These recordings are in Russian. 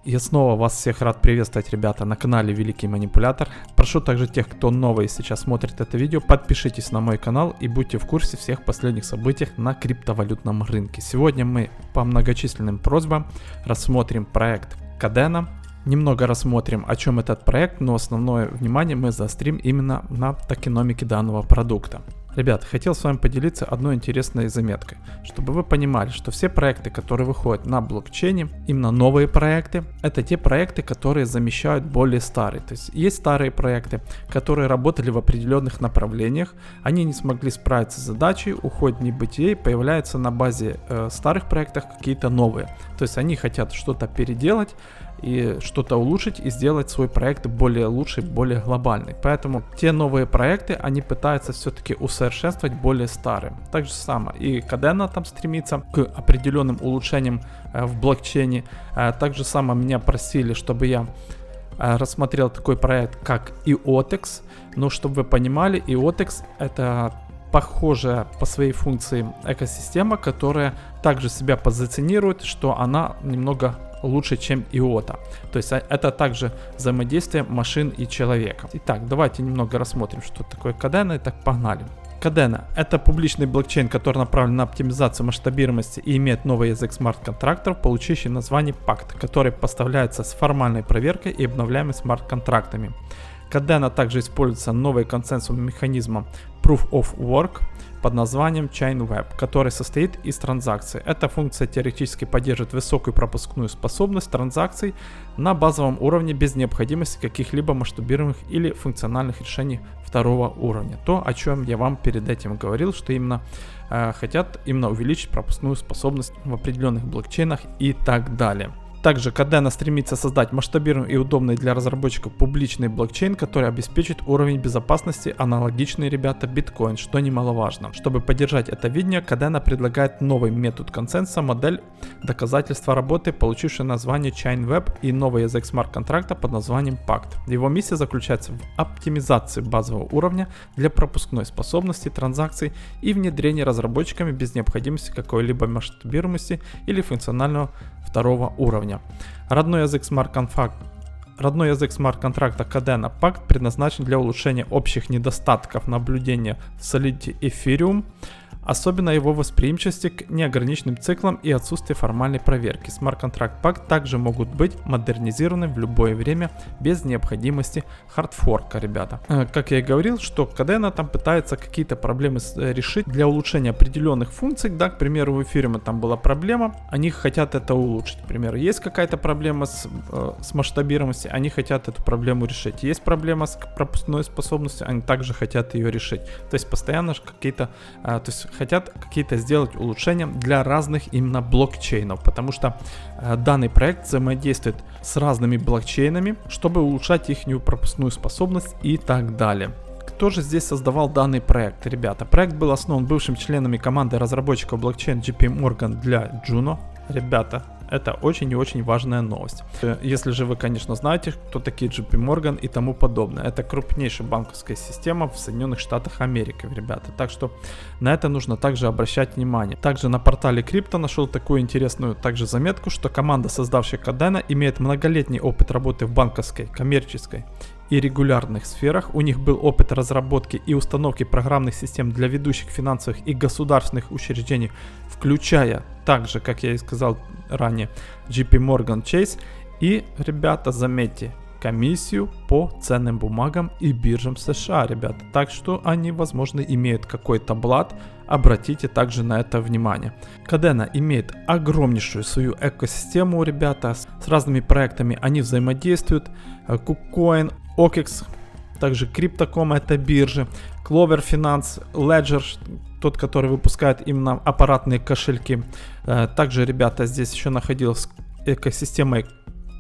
Я снова вас всех рад приветствовать, ребята, на канале Великий Манипулятор. Прошу также тех, кто новый сейчас смотрит это видео, подпишитесь на мой канал и будьте в курсе всех последних событий на криптовалютном рынке. Сегодня мы по многочисленным просьбам рассмотрим проект Kadena. Немного рассмотрим, о чем этот проект, но основное внимание мы заострим именно на токеномике данного продукта. Ребят, хотел с вами поделиться одной интересной заметкой, чтобы вы понимали, что все проекты, которые выходят на блокчейне, именно новые проекты, это те проекты, которые замещают более старые. То есть старые проекты, которые работали в определенных направлениях, они не смогли справиться с задачей, уходят в небытие, появляются на базе старых проектов какие-то новые. То есть они хотят что-то переделать и что-то улучшить и сделать свой проект более лучший, более глобальный. Поэтому те новые проекты, они пытаются все-таки усовершенствовать более старые. Так же самое и Kadena там стремится к определенным улучшениям в блокчейне. Так же самое меня просили, чтобы я рассмотрел такой проект, как IOTEX. Но чтобы вы понимали, IOTEX это похожая по своей функции экосистема, которая также себя позиционирует, что она немного лучше, чем IOTA. То есть это также взаимодействие машин и человека. Итак, давайте немного рассмотрим, что такое Kadena. Итак, погнали. Kadena — это публичный блокчейн, который направлен на оптимизацию масштабируемости и имеет новый язык смарт-контрактов, получивший название PACT, который поставляется с формальной проверкой и обновляемыми смарт-контрактами. Kadena также используется новый консенсусным механизмом Proof of Work под названием ChainWeb, который состоит из транзакций. Эта функция теоретически поддерживает высокую пропускную способность транзакций на базовом уровне без необходимости каких-либо масштабируемых или функциональных решений второго уровня. То, о чем я вам перед этим говорил, что именно хотят увеличить пропускную способность в определенных блокчейнах и так далее. Также Kadena стремится создать масштабируемый и удобный для разработчиков публичный блокчейн, который обеспечит уровень безопасности, аналогичный, ребята, биткоин, что немаловажно. Чтобы поддержать это видение, Kadena предлагает новый метод консенсуса, модель доказательства работы, получившая название ChainWeb, и новый язык смарт-контракта под названием PACT. Его миссия заключается в оптимизации базового уровня для пропускной способности транзакций и внедрении разработчиками без необходимости какой-либо масштабируемости или функционального второго уровня. Родной язык смарт-контракта Kadena PACT предназначен для улучшения общих недостатков наблюдения в Solidity Ethereum, особенно его восприимчивости к неограниченным циклам и отсутствие формальной проверки. Смарт-контракт PACT также могут быть модернизированы в любое время без необходимости хардфорка, ребята. Как я и говорил, что Kadena там пытается какие-то проблемы решить для улучшения определенных функций. Да, к примеру, в Ethereum там была проблема, они хотят это улучшить. К примеру, есть какая-то проблема с масштабируемостью, они хотят эту проблему решить. Есть проблема с пропускной способностью, они также хотят ее решить. То есть постоянно какие-то, хотят какие-то сделать улучшения для разных именно блокчейнов, потому что данный проект взаимодействует с разными блокчейнами, чтобы улучшать их пропускную способность и так далее. Кто же здесь создавал данный проект, ребята? Проект был основан бывшими членами команды разработчиков блокчейн JP Morgan для Juno. Ребята, это очень и очень важная новость. Если же вы, конечно, знаете, кто такие JP Morgan и тому подобное. Это крупнейшая банковская система в Соединенных Штатах Америки, ребята. Так что на это нужно также обращать внимание. Также на портале Crypto нашел такую интересную также заметку, что команда, создавшая Kadena, имеет многолетний опыт работы в банковской, коммерческой и регулярных сферах. У них был опыт разработки и установки программных систем для ведущих финансовых и государственных учреждений, включая также, как я и сказал ранее, JP Morgan Chase и, ребята, заметьте, комиссию по ценным бумагам и биржам США, ребята. Так что они, возможно, имеют какой-то блат. Обратите также на это внимание. Kadena имеет огромнейшую свою экосистему, ребята. С разными проектами они взаимодействуют. KuCoin, OKEX, также Crypto.com, это биржи. Clover Finance, Ledger, тот, который выпускает именно аппаратные кошельки. Также, ребята, здесь еще находилась экосистема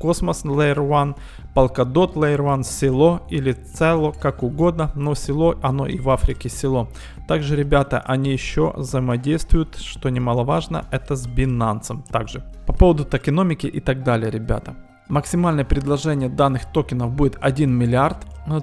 Cosmos Layer 1, Polkadot Layer 1, Silo или Celo, как угодно, но Silo, оно и в Африке Silo. Также, ребята, они еще взаимодействуют, что немаловажно, это с Binance также. По поводу токеномики и так далее, ребята. Максимальное предложение данных токенов будет 1 миллиард.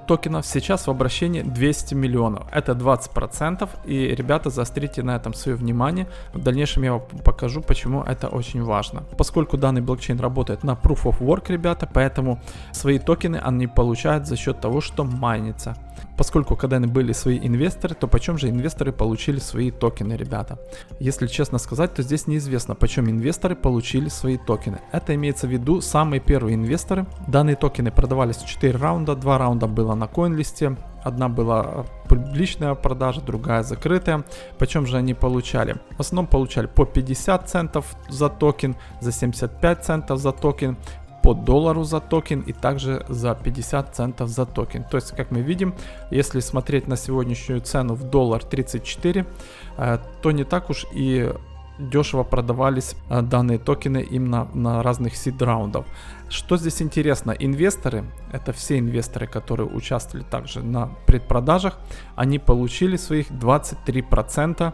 токенов, сейчас в обращении 200 миллионов. Это 20%, и, ребята, заострите на этом свое внимание. В дальнейшем я вам покажу, почему это очень важно. Поскольку данный блокчейн работает на Proof of Work, ребята, поэтому свои токены они получают за счет того, что майнится. Поскольку когда были свои инвесторы, то почем же инвесторы получили свои токены, ребята? Если честно сказать, то здесь неизвестно, почем инвесторы получили свои токены. Это имеется в виду самые первые инвесторы. Данные токены продавались в 4 раунда. 2 раунда было на CoinList, одна была публичная продажа, другая закрытая. Почем же они получали? В основном получали по 50 центов за токен, за 75 центов за токен, по $1 за токен и также за 50 центов за токен. То есть, как мы видим, если смотреть на сегодняшнюю цену в $1.34, то не так уж и дешево продавались данные токены именно на разных сид-раундов. Что здесь интересно, инвесторы, это все инвесторы, которые участвовали также на предпродажах, они получили своих 23%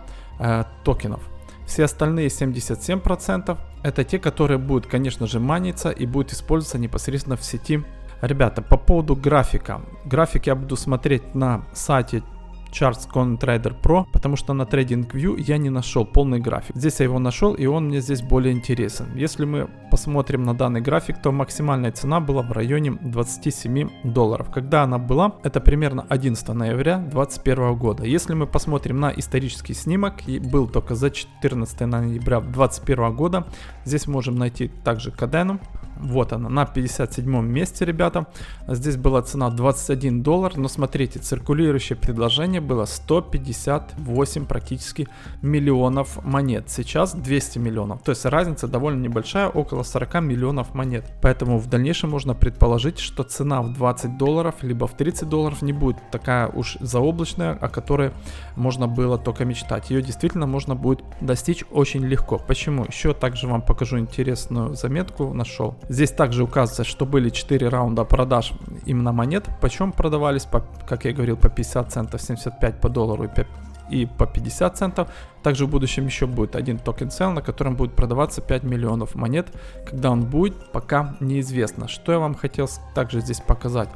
токенов. Все остальные 77% это те, которые будут, конечно же, майниться и будут использоваться непосредственно в сети. Ребята, по поводу графика. График я буду смотреть на сайте Charts CoinTrader Pro, потому что на TradingView я не нашел полный график. Здесь я его нашел, и он мне здесь более интересен. Если мы посмотрим на данный график, то максимальная цена была в районе $27. Когда она была? Это примерно 11 ноября 2021 года. Если мы посмотрим на исторический снимок, и был только за 14 ноября 2021 года, здесь можем найти также Кадену. Вот она, на 57 месте, ребята. Здесь была цена $21, но смотрите, циркулирующее предложение было 158 практически миллионов монет. Сейчас 200 миллионов. То есть разница довольно небольшая, около 40 миллионов монет. Поэтому в дальнейшем можно предположить, что цена в $20, либо в $30 не будет такая уж заоблачная, о которой можно было только мечтать. Ее действительно можно будет достичь очень легко. Почему? Еще также вам покажу интересную заметку, нашел. Здесь также указывается, что были 4 раунда продаж именно монет. Почем продавались, как я говорил, по 50 центов, 75 по $1 и по 50 центов. Также в будущем еще будет один токен сел, на котором будет продаваться 5 миллионов монет. Когда он будет, пока неизвестно. Что я вам хотел также здесь показать.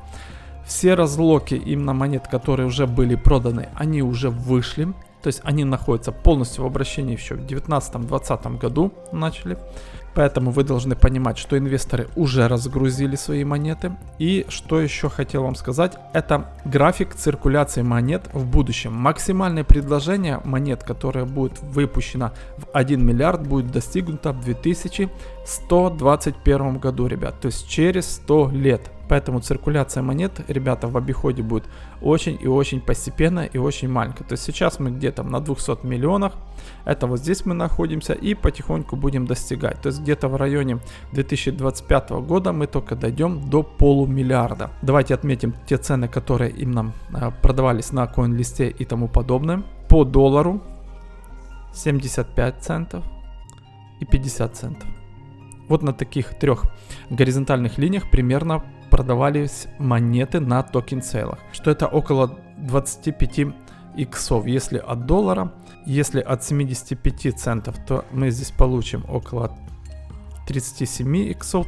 Все разлоки именно монет, которые уже были проданы, они уже вышли. То есть они находятся полностью в обращении еще в 2019-2020 году начали. Поэтому вы должны понимать, что инвесторы уже разгрузили свои монеты. И что еще хотел вам сказать, это график циркуляции монет в будущем. Максимальное предложение монет, которое будет выпущено в 1 миллиард, будет достигнуто в 2121 году, ребят. То есть через 100 лет. Поэтому циркуляция монет, ребята, в обиходе будет очень и очень постепенно и очень маленькая. То есть сейчас мы где-то на 200 миллионах. Это вот здесь мы находимся и потихоньку будем достигать. То есть где-то в районе 2025 года мы только дойдем до полумиллиарда. Давайте отметим те цены, которые именно продавались на CoinList и тому подобное. По $1 75 центов и 50 центов. Вот на таких трех горизонтальных линиях примерно продавались монеты на токен сейлах. Что это около 25 иксов. Если от $1, если от 75 центов, то мы здесь получим около 37 иксов.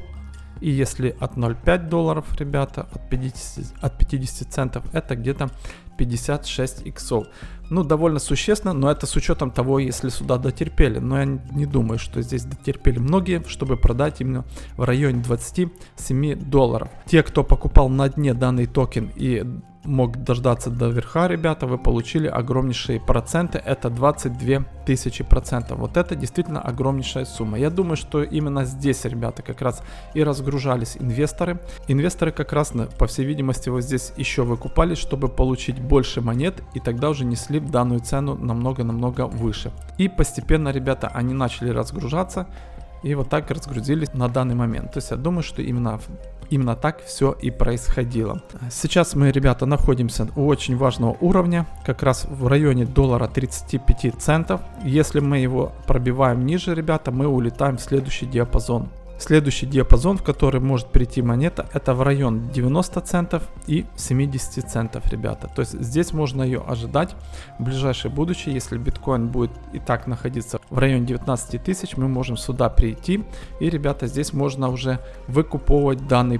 И если от $0,5, ребята, от 50 центов, это где-то 56 иксов. Ну, довольно существенно, но это с учетом того, если сюда дотерпели. Но я не думаю, что здесь дотерпели многие, чтобы продать именно в районе $27. Те, кто покупал на дне данный токен и мог дождаться до верха, ребята, вы получили огромнейшие проценты. Это 22 тысячи процентов. Вот это действительно огромнейшая сумма. Я думаю, что именно здесь, ребята, как раз и разгружались инвесторы. Инвесторы как раз, по всей видимости, вот здесь еще выкупались, чтобы получить больше монет, и тогда уже несли данную цену намного-намного выше. И постепенно, ребята, они начали разгружаться. И вот так разгрузились на данный момент. То есть я думаю, что именно так все и происходило. Сейчас мы, ребята, находимся у очень важного уровня, как раз в районе $35 центов. Если мы его пробиваем ниже, ребята, мы улетаем в следующий диапазон. Следующий диапазон, в который может прийти монета, это в район 90 центов и 70 центов, ребята. То есть здесь можно ее ожидать в ближайшее будущее. Если биткоин будет и так находиться в районе 19 тысяч, мы можем сюда прийти. И, ребята, здесь можно уже выкуповывать данный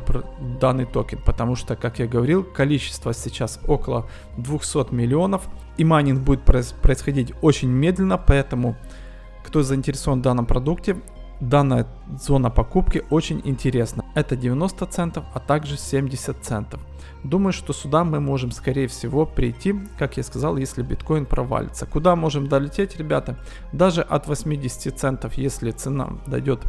токен. Потому что, как я говорил, количество сейчас около 200 миллионов. И майнинг будет происходить очень медленно, поэтому кто заинтересован в данном продукте, данная зона покупки очень интересна. Это 90 центов, а также 70 центов. Думаю, что сюда мы можем, скорее всего, прийти, как я сказал, если биткоин провалится. Куда можем долететь, ребята? Даже от 80 центов, если цена дойдет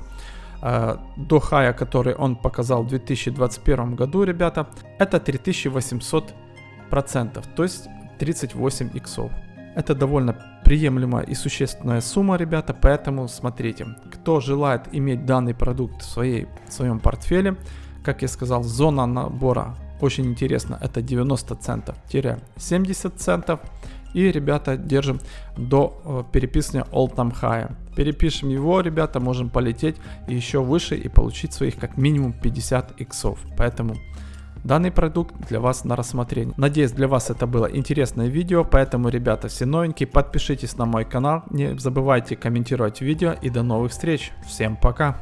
до хая, который он показал в 2021 году, ребята, это 3800%, то есть 38 иксов. Это довольно приемлемая и существенная сумма, ребята, поэтому смотрите, кто желает иметь данный продукт в своем портфеле, как я сказал, зона набора очень интересна, это 90 центов-70 центов, и, ребята, держим до переписывания all-time high. Перепишем его, ребята, можем полететь еще выше и получить своих как минимум 50 иксов, поэтому данный продукт для вас на рассмотрение. Надеюсь, для вас это было интересное видео, поэтому, ребята, все новенькие, подпишитесь на мой канал, не забывайте комментировать видео и до новых встреч. Всем пока!